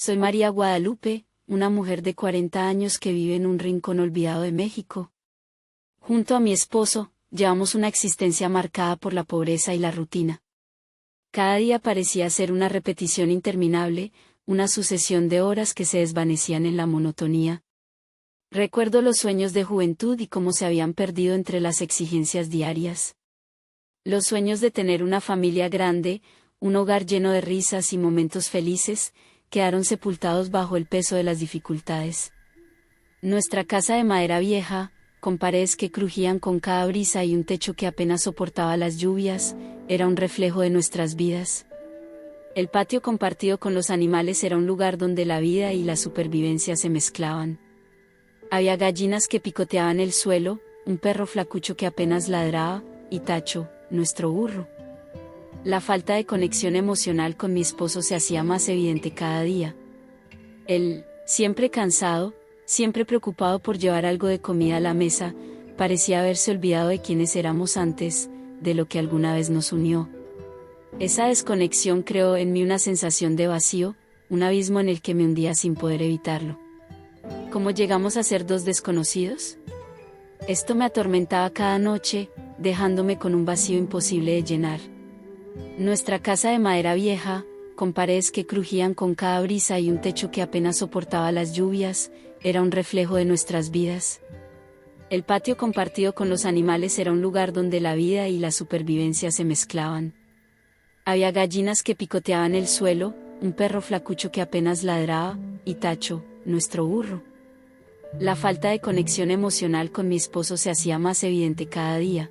Soy María Guadalupe, una mujer de 40 años que vive en un rincón olvidado de México. Junto a mi esposo, llevamos una existencia marcada por la pobreza y la rutina. Cada día parecía ser una repetición interminable, una sucesión de horas que se desvanecían en la monotonía. Recuerdo los sueños de juventud y cómo se habían perdido entre las exigencias diarias. Los sueños de tener una familia grande, un hogar lleno de risas y momentos felices, quedaron sepultados bajo el peso de las dificultades. Nuestra casa de madera vieja, con paredes que crujían con cada brisa y un techo que apenas soportaba las lluvias, era un reflejo de nuestras vidas. El patio compartido con los animales era un lugar donde la vida y la supervivencia se mezclaban. Había gallinas que picoteaban el suelo, un perro flacucho que apenas ladraba, y Tacho, nuestro burro. La falta de conexión emocional con mi esposo se hacía más evidente cada día. Él, siempre cansado, siempre preocupado por llevar algo de comida a la mesa, parecía haberse olvidado de quiénes éramos antes, de lo que alguna vez nos unió. Esa desconexión creó en mí una sensación de vacío, un abismo en el que me hundía sin poder evitarlo. ¿Cómo llegamos a ser dos desconocidos? Esto me atormentaba cada noche, dejándome con un vacío imposible de llenar. Nuestra casa de madera vieja, con paredes que crujían con cada brisa y un techo que apenas soportaba las lluvias, era un reflejo de nuestras vidas. El patio compartido con los animales era un lugar donde la vida y la supervivencia se mezclaban. Había gallinas que picoteaban el suelo, un perro flacucho que apenas ladraba, y Tacho, nuestro burro. La falta de conexión emocional con mi esposo se hacía más evidente cada día.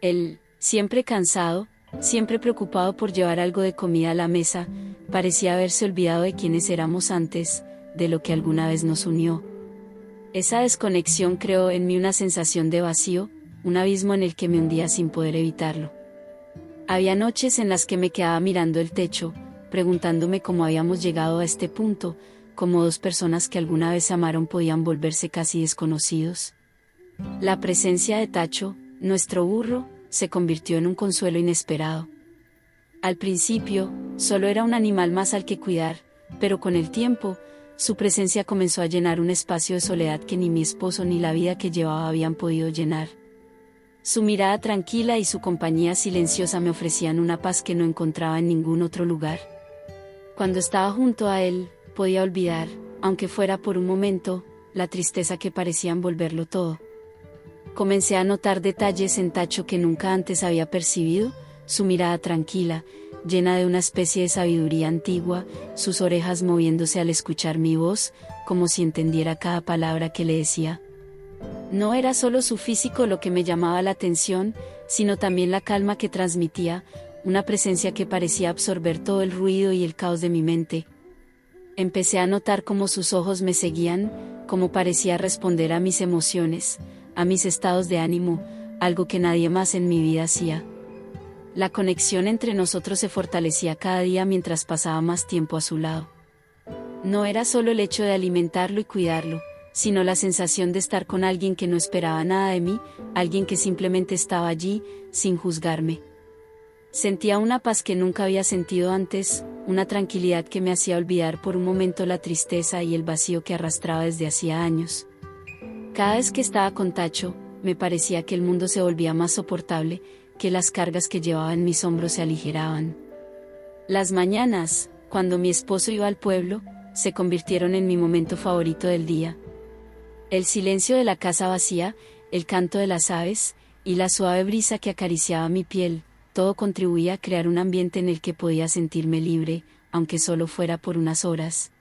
Él, siempre cansado, siempre preocupado por llevar algo de comida a la mesa, parecía haberse olvidado de quiénes éramos antes, de lo que alguna vez nos unió. Esa desconexión creó en mí una sensación de vacío, un abismo en el que me hundía sin poder evitarlo. Había noches en las que me quedaba mirando el techo, preguntándome cómo habíamos llegado a este punto, cómo dos personas que alguna vez se amaron podían volverse casi desconocidos. La presencia de Tacho, nuestro burro, se convirtió en un consuelo inesperado. Al principio, solo era un animal más al que cuidar, pero con el tiempo, su presencia comenzó a llenar un espacio de soledad que ni mi esposo ni la vida que llevaba habían podido llenar. Su mirada tranquila y su compañía silenciosa me ofrecían una paz que no encontraba en ningún otro lugar. Cuando estaba junto a él, podía olvidar, aunque fuera por un momento, la tristeza que parecía envolverlo todo. Comencé a notar detalles en Tacho que nunca antes había percibido, su mirada tranquila, llena de una especie de sabiduría antigua, sus orejas moviéndose al escuchar mi voz, como si entendiera cada palabra que le decía. No era solo su físico lo que me llamaba la atención, sino también la calma que transmitía, una presencia que parecía absorber todo el ruido y el caos de mi mente. Empecé a notar cómo sus ojos me seguían, cómo parecía responder a mis emociones, a mis estados de ánimo, algo que nadie más en mi vida hacía. La conexión entre nosotros se fortalecía cada día mientras pasaba más tiempo a su lado. No era solo el hecho de alimentarlo y cuidarlo, sino la sensación de estar con alguien que no esperaba nada de mí, alguien que simplemente estaba allí, sin juzgarme. Sentía una paz que nunca había sentido antes, una tranquilidad que me hacía olvidar por un momento la tristeza y el vacío que arrastraba desde hacía años. Cada vez que estaba con Tacho, me parecía que el mundo se volvía más soportable, que las cargas que llevaba en mis hombros se aligeraban. Las mañanas, cuando mi esposo iba al pueblo, se convirtieron en mi momento favorito del día. El silencio de la casa vacía, el canto de las aves, y la suave brisa que acariciaba mi piel, todo contribuía a crear un ambiente en el que podía sentirme libre, aunque solo fuera por unas horas.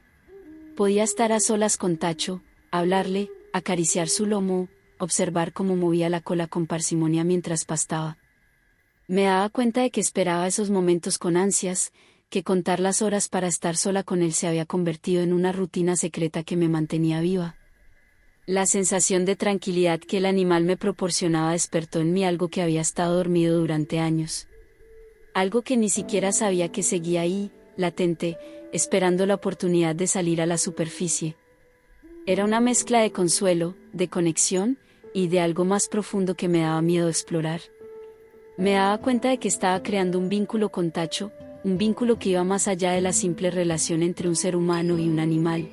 Podía estar a solas con Tacho, hablarle, acariciar su lomo, observar cómo movía la cola con parsimonia mientras pastaba. Me daba cuenta de que esperaba esos momentos con ansias, que contar las horas para estar sola con él se había convertido en una rutina secreta que me mantenía viva. La sensación de tranquilidad que el animal me proporcionaba despertó en mí algo que había estado dormido durante años. Algo que ni siquiera sabía que seguía ahí, latente, esperando la oportunidad de salir a la superficie. Era una mezcla de consuelo, de conexión, y de algo más profundo que me daba miedo explorar. Me daba cuenta de que estaba creando un vínculo con Tacho, un vínculo que iba más allá de la simple relación entre un ser humano y un animal.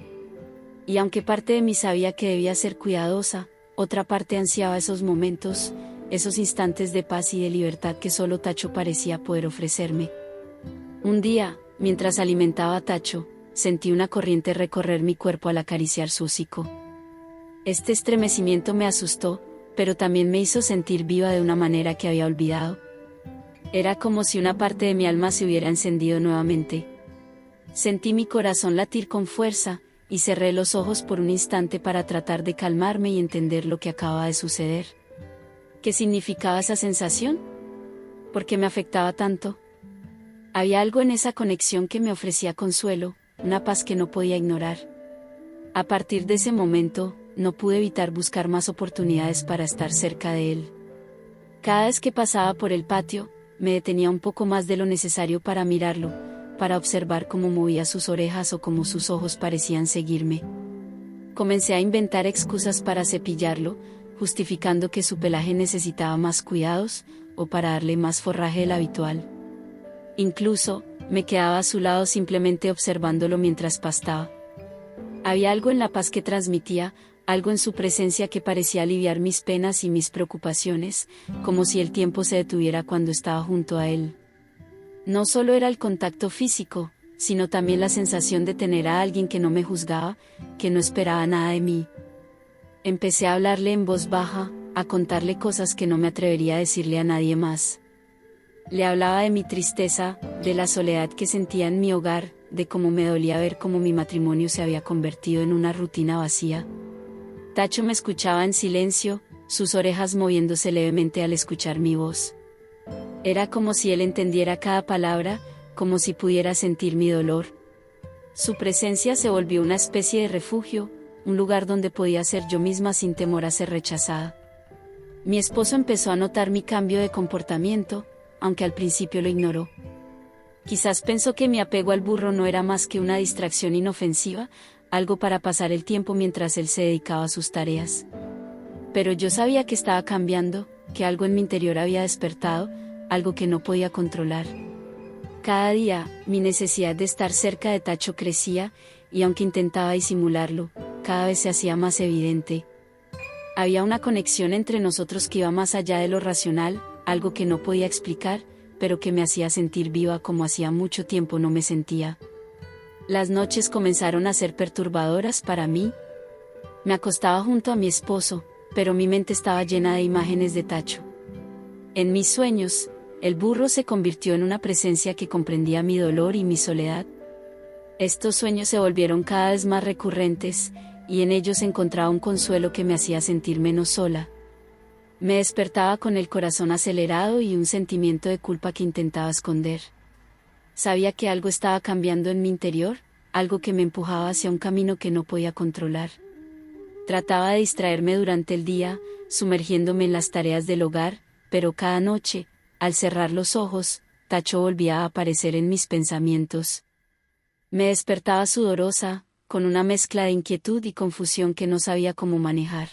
Y aunque parte de mí sabía que debía ser cuidadosa, otra parte ansiaba esos momentos, esos instantes de paz y de libertad que solo Tacho parecía poder ofrecerme. Un día, mientras alimentaba a Tacho, sentí una corriente recorrer mi cuerpo al acariciar su hocico. Este estremecimiento me asustó, pero también me hizo sentir viva de una manera que había olvidado. Era como si una parte de mi alma se hubiera encendido nuevamente. Sentí mi corazón latir con fuerza, y cerré los ojos por un instante para tratar de calmarme y entender lo que acababa de suceder. ¿Qué significaba esa sensación? ¿Por qué me afectaba tanto? Había algo en esa conexión que me ofrecía consuelo, una paz que no podía ignorar. A partir de ese momento, no pude evitar buscar más oportunidades para estar cerca de él. Cada vez que pasaba por el patio, me detenía un poco más de lo necesario para mirarlo, para observar cómo movía sus orejas o cómo sus ojos parecían seguirme. Comencé a inventar excusas para cepillarlo, justificando que su pelaje necesitaba más cuidados, o para darle más forraje del habitual. Incluso, me quedaba a su lado simplemente observándolo mientras pastaba. Había algo en la paz que transmitía, algo en su presencia que parecía aliviar mis penas y mis preocupaciones, como si el tiempo se detuviera cuando estaba junto a él. No solo era el contacto físico, sino también la sensación de tener a alguien que no me juzgaba, que no esperaba nada de mí. Empecé a hablarle en voz baja, a contarle cosas que no me atrevería a decirle a nadie más. Le hablaba de mi tristeza, de la soledad que sentía en mi hogar, de cómo me dolía ver cómo mi matrimonio se había convertido en una rutina vacía. Tacho me escuchaba en silencio, sus orejas moviéndose levemente al escuchar mi voz. Era como si él entendiera cada palabra, como si pudiera sentir mi dolor. Su presencia se volvió una especie de refugio, un lugar donde podía ser yo misma sin temor a ser rechazada. Mi esposo empezó a notar mi cambio de comportamiento, aunque al principio lo ignoró. Quizás pensó que mi apego al burro no era más que una distracción inofensiva, algo para pasar el tiempo mientras él se dedicaba a sus tareas. Pero yo sabía que estaba cambiando, que algo en mi interior había despertado, algo que no podía controlar. Cada día, mi necesidad de estar cerca de Tacho crecía, y aunque intentaba disimularlo, cada vez se hacía más evidente. Había una conexión entre nosotros que iba más allá de lo racional, algo que no podía explicar, pero que me hacía sentir viva como hacía mucho tiempo no me sentía. Las noches comenzaron a ser perturbadoras para mí. Me acostaba junto a mi esposo, pero mi mente estaba llena de imágenes de Tacho. En mis sueños, el burro se convirtió en una presencia que comprendía mi dolor y mi soledad. Estos sueños se volvieron cada vez más recurrentes, y en ellos encontraba un consuelo que me hacía sentir menos sola. Me despertaba con el corazón acelerado y un sentimiento de culpa que intentaba esconder. Sabía que algo estaba cambiando en mi interior, algo que me empujaba hacia un camino que no podía controlar. Trataba de distraerme durante el día, sumergiéndome en las tareas del hogar, pero cada noche, al cerrar los ojos, Tacho volvía a aparecer en mis pensamientos. Me despertaba sudorosa, con una mezcla de inquietud y confusión que no sabía cómo manejar.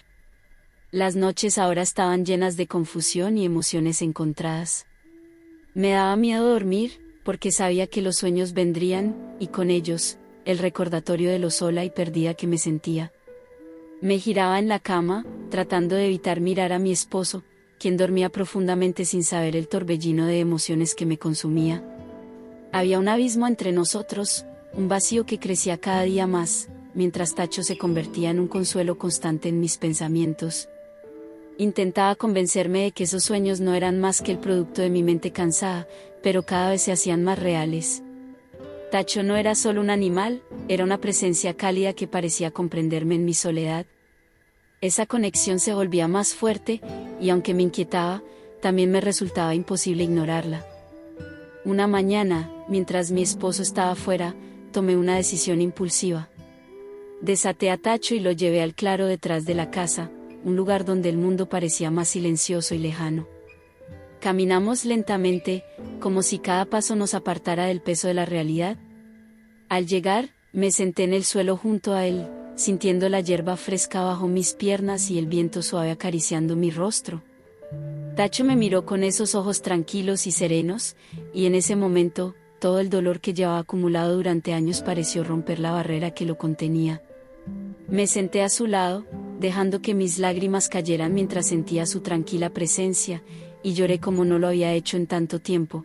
Las noches ahora estaban llenas de confusión y emociones encontradas. Me daba miedo dormir, porque sabía que los sueños vendrían, y con ellos, el recordatorio de lo sola y perdida que me sentía. Me giraba en la cama, tratando de evitar mirar a mi esposo, quien dormía profundamente sin saber el torbellino de emociones que me consumía. Había un abismo entre nosotros, un vacío que crecía cada día más, mientras Tacho se convertía en un consuelo constante en mis pensamientos. Intentaba convencerme de que esos sueños no eran más que el producto de mi mente cansada, pero cada vez se hacían más reales. Tacho no era solo un animal, era una presencia cálida que parecía comprenderme en mi soledad. Esa conexión se volvía más fuerte, y aunque me inquietaba, también me resultaba imposible ignorarla. Una mañana, mientras mi esposo estaba fuera, tomé una decisión impulsiva. Desaté a Tacho y lo llevé al claro detrás de la casa, un lugar donde el mundo parecía más silencioso y lejano. Caminamos lentamente, como si cada paso nos apartara del peso de la realidad. Al llegar, me senté en el suelo junto a él, sintiendo la hierba fresca bajo mis piernas y el viento suave acariciando mi rostro. Tacho me miró con esos ojos tranquilos y serenos, y en ese momento, todo el dolor que llevaba acumulado durante años pareció romper la barrera que lo contenía. Me senté a su lado, dejando que mis lágrimas cayeran mientras sentía su tranquila presencia, y lloré como no lo había hecho en tanto tiempo.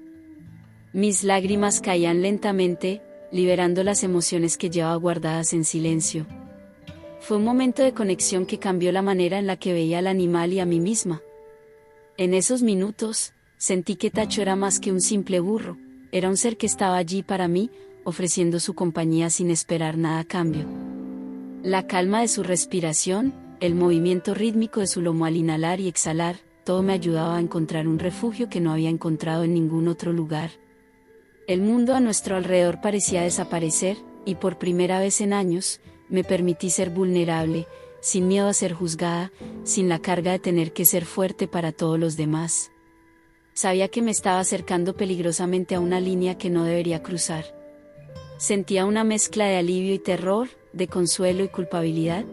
Mis lágrimas caían lentamente, liberando las emociones que llevaba guardadas en silencio. Fue un momento de conexión que cambió la manera en la que veía al animal y a mí misma. En esos minutos, sentí que Tacho era más que un simple burro, era un ser que estaba allí para mí, ofreciendo su compañía sin esperar nada a cambio. La calma de su respiración, el movimiento rítmico de su lomo al inhalar y exhalar, todo me ayudaba a encontrar un refugio que no había encontrado en ningún otro lugar. El mundo a nuestro alrededor parecía desaparecer, y por primera vez en años, me permití ser vulnerable, sin miedo a ser juzgada, sin la carga de tener que ser fuerte para todos los demás. Sabía que me estaba acercando peligrosamente a una línea que no debería cruzar. Sentía una mezcla de alivio y terror, de consuelo y culpabilidad.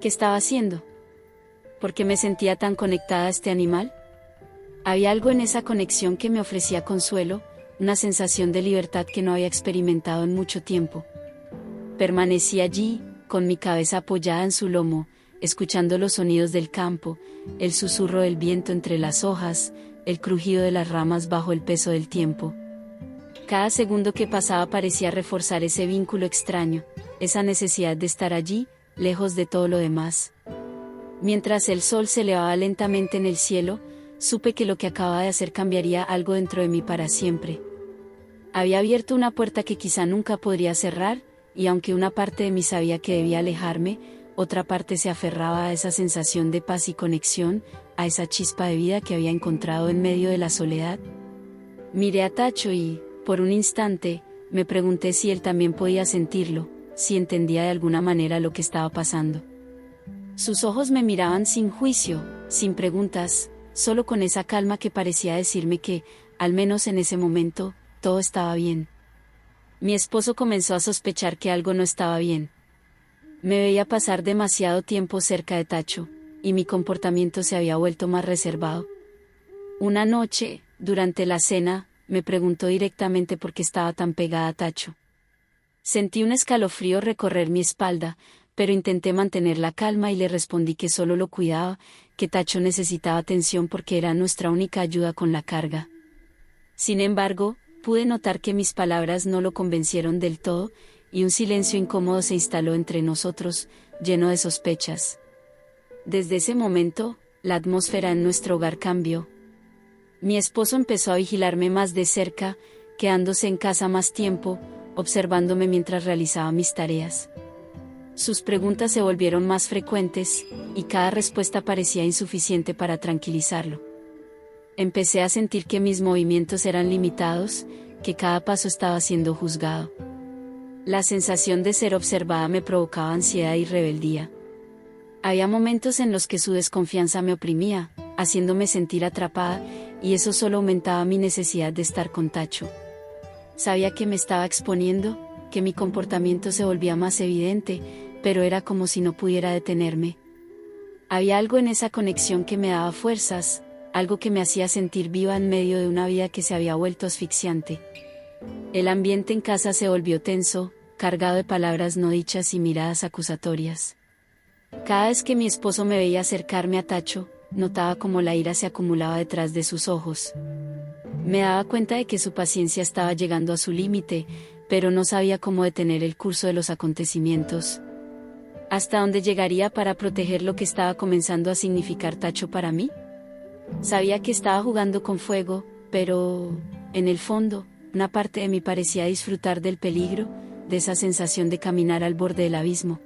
¿Qué estaba haciendo? ¿Por qué me sentía tan conectada a este animal? Había algo en esa conexión que me ofrecía consuelo, una sensación de libertad que no había experimentado en mucho tiempo. Permanecí allí, con mi cabeza apoyada en su lomo, escuchando los sonidos del campo, el susurro del viento entre las hojas, el crujido de las ramas bajo el peso del tiempo. Cada segundo que pasaba parecía reforzar ese vínculo extraño, esa necesidad de estar allí, lejos de todo lo demás. Mientras el sol se elevaba lentamente en el cielo, supe que lo que acababa de hacer cambiaría algo dentro de mí para siempre. Había abierto una puerta que quizá nunca podría cerrar, y aunque una parte de mí sabía que debía alejarme, otra parte se aferraba a esa sensación de paz y conexión, a esa chispa de vida que había encontrado en medio de la soledad. Miré a Tacho y, por un instante, me pregunté si él también podía sentirlo, si entendía de alguna manera lo que estaba pasando. Sus ojos me miraban sin juicio, sin preguntas, solo con esa calma que parecía decirme que, al menos en ese momento, todo estaba bien. Mi esposo comenzó a sospechar que algo no estaba bien. Me veía pasar demasiado tiempo cerca de Tacho, y mi comportamiento se había vuelto más reservado. Una noche, durante la cena, me preguntó directamente por qué estaba tan pegada a Tacho. Sentí un escalofrío recorrer mi espalda, pero intenté mantener la calma y le respondí que solo lo cuidaba, que Tacho necesitaba atención porque era nuestra única ayuda con la carga. Sin embargo, pude notar que mis palabras no lo convencieron del todo, y un silencio incómodo se instaló entre nosotros, lleno de sospechas. Desde ese momento, la atmósfera en nuestro hogar cambió. Mi esposo empezó a vigilarme más de cerca, quedándose en casa más tiempo, observándome mientras realizaba mis tareas. Sus preguntas se volvieron más frecuentes, y cada respuesta parecía insuficiente para tranquilizarlo. Empecé a sentir que mis movimientos eran limitados, que cada paso estaba siendo juzgado. La sensación de ser observada me provocaba ansiedad y rebeldía. Había momentos en los que su desconfianza me oprimía, haciéndome sentir atrapada, y eso solo aumentaba mi necesidad de estar con Tacho. Sabía que me estaba exponiendo, que mi comportamiento se volvía más evidente, pero era como si no pudiera detenerme. Había algo en esa conexión que me daba fuerzas, algo que me hacía sentir viva en medio de una vida que se había vuelto asfixiante. El ambiente en casa se volvió tenso, cargado de palabras no dichas y miradas acusatorias. Cada vez que mi esposo me veía acercarme a Tacho, notaba como la ira se acumulaba detrás de sus ojos. Me daba cuenta de que su paciencia estaba llegando a su límite, pero no sabía cómo detener el curso de los acontecimientos. ¿Hasta dónde llegaría para proteger lo que estaba comenzando a significar Tacho para mí? Sabía que estaba jugando con fuego, pero, en el fondo, una parte de mí parecía disfrutar del peligro, de esa sensación de caminar al borde del abismo.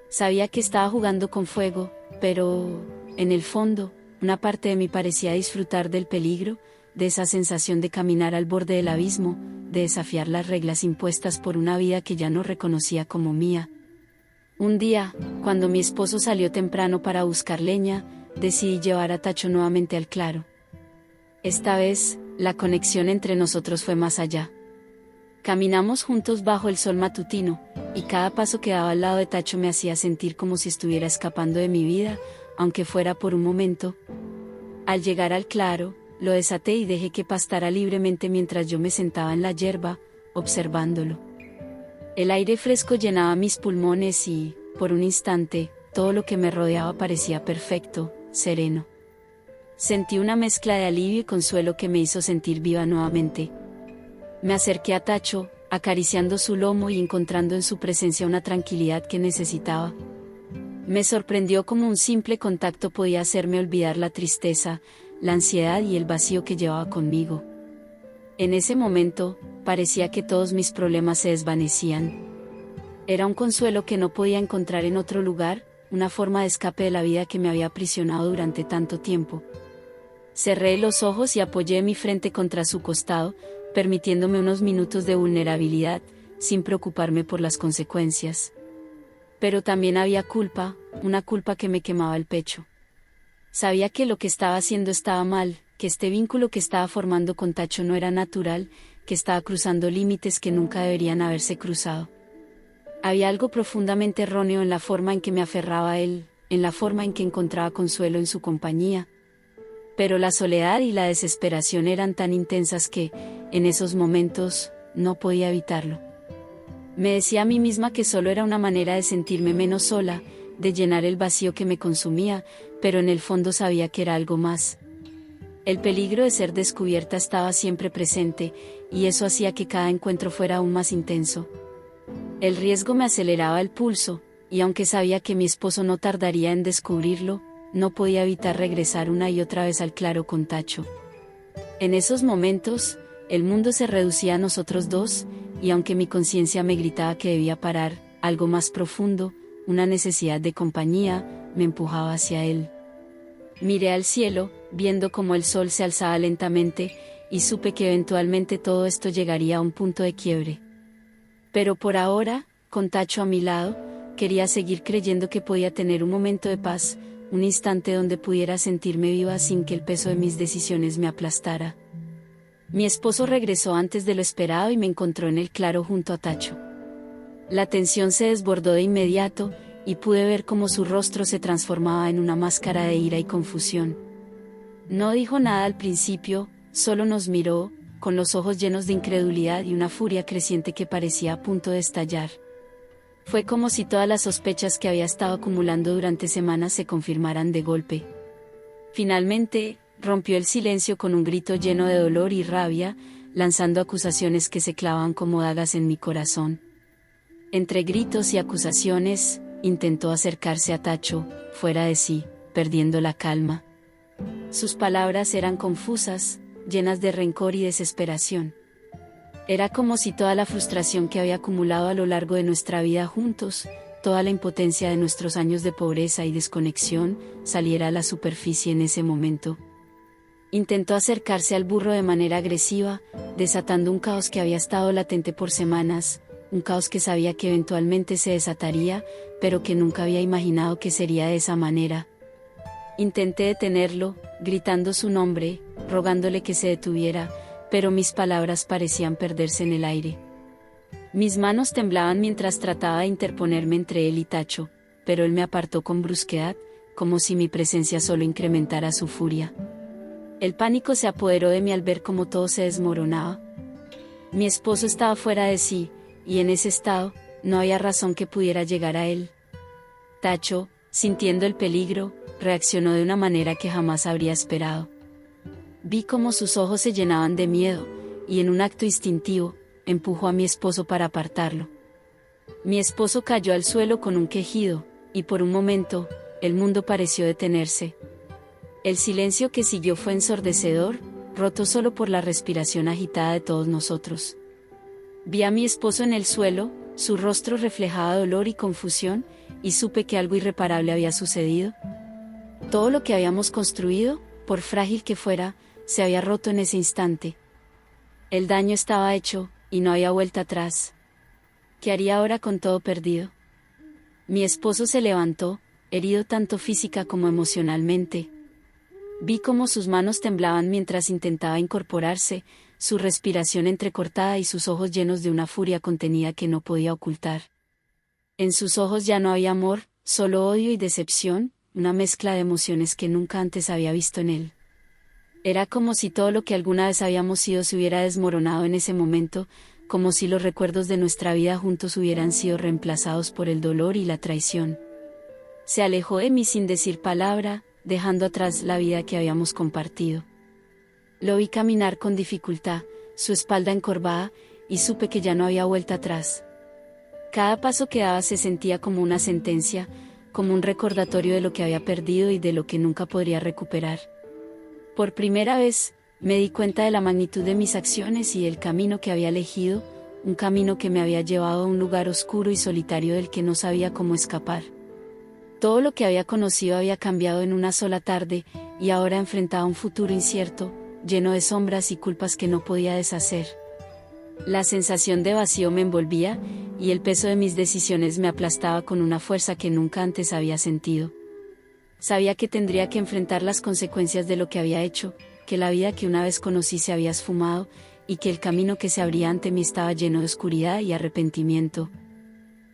Sabía que estaba jugando con fuego, pero, en el fondo, una parte de mí parecía disfrutar del peligro, de esa sensación de caminar al borde del abismo, de desafiar las reglas impuestas por una vida que ya no reconocía como mía. Un día, cuando mi esposo salió temprano para buscar leña, decidí llevar a Tacho nuevamente al claro. Esta vez, la conexión entre nosotros fue más allá. Caminamos juntos bajo el sol matutino, y cada paso que daba al lado de Tacho me hacía sentir como si estuviera escapando de mi vida, aunque fuera por un momento. Al llegar al claro, lo desaté y dejé que pastara libremente mientras yo me sentaba en la yerba, observándolo. El aire fresco llenaba mis pulmones y, por un instante, todo lo que me rodeaba parecía perfecto, sereno. Sentí una mezcla de alivio y consuelo que me hizo sentir viva nuevamente. Me acerqué a Tacho, acariciando su lomo y encontrando en su presencia una tranquilidad que necesitaba. Me sorprendió cómo un simple contacto podía hacerme olvidar la tristeza, la ansiedad y el vacío que llevaba conmigo. En ese momento, parecía que todos mis problemas se desvanecían. Era un consuelo que no podía encontrar en otro lugar, una forma de escape de la vida que me había aprisionado durante tanto tiempo. Cerré los ojos y apoyé mi frente contra su costado, permitiéndome unos minutos de vulnerabilidad, sin preocuparme por las consecuencias. Pero también había culpa, una culpa que me quemaba el pecho. Sabía que lo que estaba haciendo estaba mal, que este vínculo que estaba formando con Tacho no era natural, que estaba cruzando límites que nunca deberían haberse cruzado. Había algo profundamente erróneo en la forma en que me aferraba a él, en la forma en que encontraba consuelo en su compañía. Pero la soledad y la desesperación eran tan intensas que, en esos momentos, no podía evitarlo. Me decía a mí misma que solo era una manera de sentirme menos sola, de llenar el vacío que me consumía, pero en el fondo sabía que era algo más. El peligro de ser descubierta estaba siempre presente, y eso hacía que cada encuentro fuera aún más intenso. El riesgo me aceleraba el pulso, y aunque sabía que mi esposo no tardaría en descubrirlo, no podía evitar regresar una y otra vez al claro con Tacho. En esos momentos, el mundo se reducía a nosotros dos, y aunque mi conciencia me gritaba que debía parar, algo más profundo, una necesidad de compañía, me empujaba hacia él. Miré al cielo, viendo cómo el sol se alzaba lentamente, y supe que eventualmente todo esto llegaría a un punto de quiebre. Pero por ahora, con Tacho a mi lado, quería seguir creyendo que podía tener un momento de paz, un instante donde pudiera sentirme viva sin que el peso de mis decisiones me aplastara. Mi esposo regresó antes de lo esperado y me encontró en el claro junto a Tacho. La tensión se desbordó de inmediato, y pude ver cómo su rostro se transformaba en una máscara de ira y confusión. No dijo nada al principio, solo nos miró, con los ojos llenos de incredulidad y una furia creciente que parecía a punto de estallar. Fue como si todas las sospechas que había estado acumulando durante semanas se confirmaran de golpe. Finalmente, rompió el silencio con un grito lleno de dolor y rabia, lanzando acusaciones que se clavaban como dagas en mi corazón. Entre gritos y acusaciones, intentó acercarse a Tacho, fuera de sí, perdiendo la calma. Sus palabras eran confusas, llenas de rencor y desesperación. Era como si toda la frustración que había acumulado a lo largo de nuestra vida juntos, toda la impotencia de nuestros años de pobreza y desconexión, saliera a la superficie en ese momento. Intentó acercarse al burro de manera agresiva, desatando un caos que había estado latente por semanas, un caos que sabía que eventualmente se desataría, pero que nunca había imaginado que sería de esa manera. Intenté detenerlo, gritando su nombre, rogándole que se detuviera, pero mis palabras parecían perderse en el aire. Mis manos temblaban mientras trataba de interponerme entre él y Tacho, pero él me apartó con brusquedad, como si mi presencia solo incrementara su furia. El pánico se apoderó de mí al ver cómo todo se desmoronaba. Mi esposo estaba fuera de sí, y en ese estado, no había razón que pudiera llegar a él. Tacho, sintiendo el peligro, reaccionó de una manera que jamás habría esperado. Vi cómo sus ojos se llenaban de miedo, y en un acto instintivo, empujó a mi esposo para apartarlo. Mi esposo cayó al suelo con un quejido, y por un momento, el mundo pareció detenerse. El silencio que siguió fue ensordecedor, roto solo por la respiración agitada de todos nosotros. Vi a mi esposo en el suelo, su rostro reflejaba dolor y confusión, y supe que algo irreparable había sucedido. Todo lo que habíamos construido, por frágil que fuera, se había roto en ese instante. El daño estaba hecho, y no había vuelta atrás. ¿Qué haría ahora con todo perdido? Mi esposo se levantó, herido tanto física como emocionalmente. Vi cómo sus manos temblaban mientras intentaba incorporarse, su respiración entrecortada y sus ojos llenos de una furia contenida que no podía ocultar. En sus ojos ya no había amor, solo odio y decepción, una mezcla de emociones que nunca antes había visto en él. Era como si todo lo que alguna vez habíamos sido se hubiera desmoronado en ese momento, como si los recuerdos de nuestra vida juntos hubieran sido reemplazados por el dolor y la traición. Se alejó de mí sin decir palabra, dejando atrás la vida que habíamos compartido. Lo vi caminar con dificultad, su espalda encorvada, y supe que ya no había vuelta atrás. Cada paso que daba se sentía como una sentencia, como un recordatorio de lo que había perdido y de lo que nunca podría recuperar. Por primera vez, me di cuenta de la magnitud de mis acciones y del camino que había elegido, un camino que me había llevado a un lugar oscuro y solitario del que no sabía cómo escapar. Todo lo que había conocido había cambiado en una sola tarde, y ahora enfrentaba un futuro incierto, lleno de sombras y culpas que no podía deshacer. La sensación de vacío me envolvía, y el peso de mis decisiones me aplastaba con una fuerza que nunca antes había sentido. Sabía que tendría que enfrentar las consecuencias de lo que había hecho, que la vida que una vez conocí se había esfumado, y que el camino que se abría ante mí estaba lleno de oscuridad y arrepentimiento.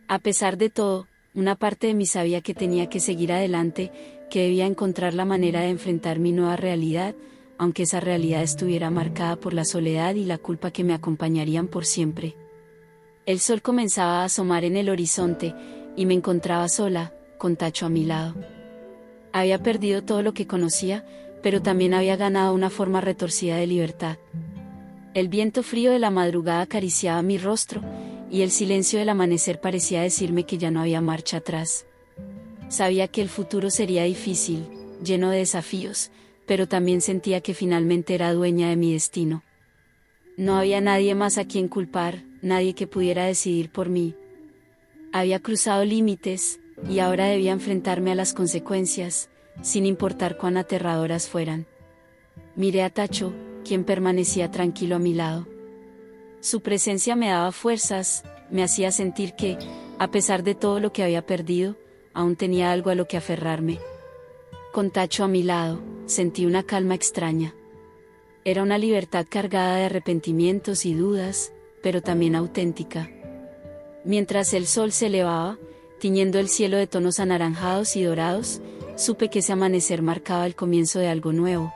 A pesar de todo, una parte de mí sabía que tenía que seguir adelante, que debía encontrar la manera de enfrentar mi nueva realidad, aunque esa realidad estuviera marcada por la soledad y la culpa que me acompañarían por siempre. El sol comenzaba a asomar en el horizonte, y me encontraba sola, con Tacho a mi lado. Había perdido todo lo que conocía, pero también había ganado una forma retorcida de libertad. El viento frío de la madrugada acariciaba mi rostro, y el silencio del amanecer parecía decirme que ya no había marcha atrás. Sabía que el futuro sería difícil, lleno de desafíos, pero también sentía que finalmente era dueña de mi destino. No había nadie más a quien culpar, nadie que pudiera decidir por mí. Había cruzado límites, y ahora debía enfrentarme a las consecuencias, sin importar cuán aterradoras fueran. Miré a Tacho, quien permanecía tranquilo a mi lado. Su presencia me daba fuerzas, me hacía sentir que, a pesar de todo lo que había perdido, aún tenía algo a lo que aferrarme. Con Tacho a mi lado, sentí una calma extraña. Era una libertad cargada de arrepentimientos y dudas, pero también auténtica. Mientras el sol se elevaba, tiñendo el cielo de tonos anaranjados y dorados, supe que ese amanecer marcaba el comienzo de algo nuevo.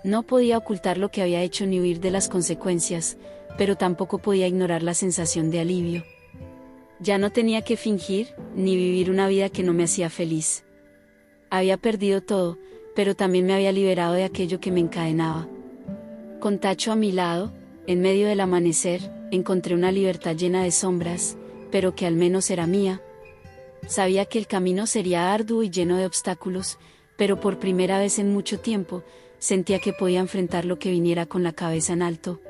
No podía ocultar lo que había hecho ni huir de las consecuencias, pero tampoco podía ignorar la sensación de alivio. Ya no tenía que fingir, ni vivir una vida que no me hacía feliz. Había perdido todo, pero también me había liberado de aquello que me encadenaba. Con Tacho a mi lado, en medio del amanecer, encontré una libertad llena de sombras, pero que al menos era mía. Sabía que el camino sería arduo y lleno de obstáculos, pero por primera vez en mucho tiempo, sentía que podía enfrentar lo que viniera con la cabeza en alto.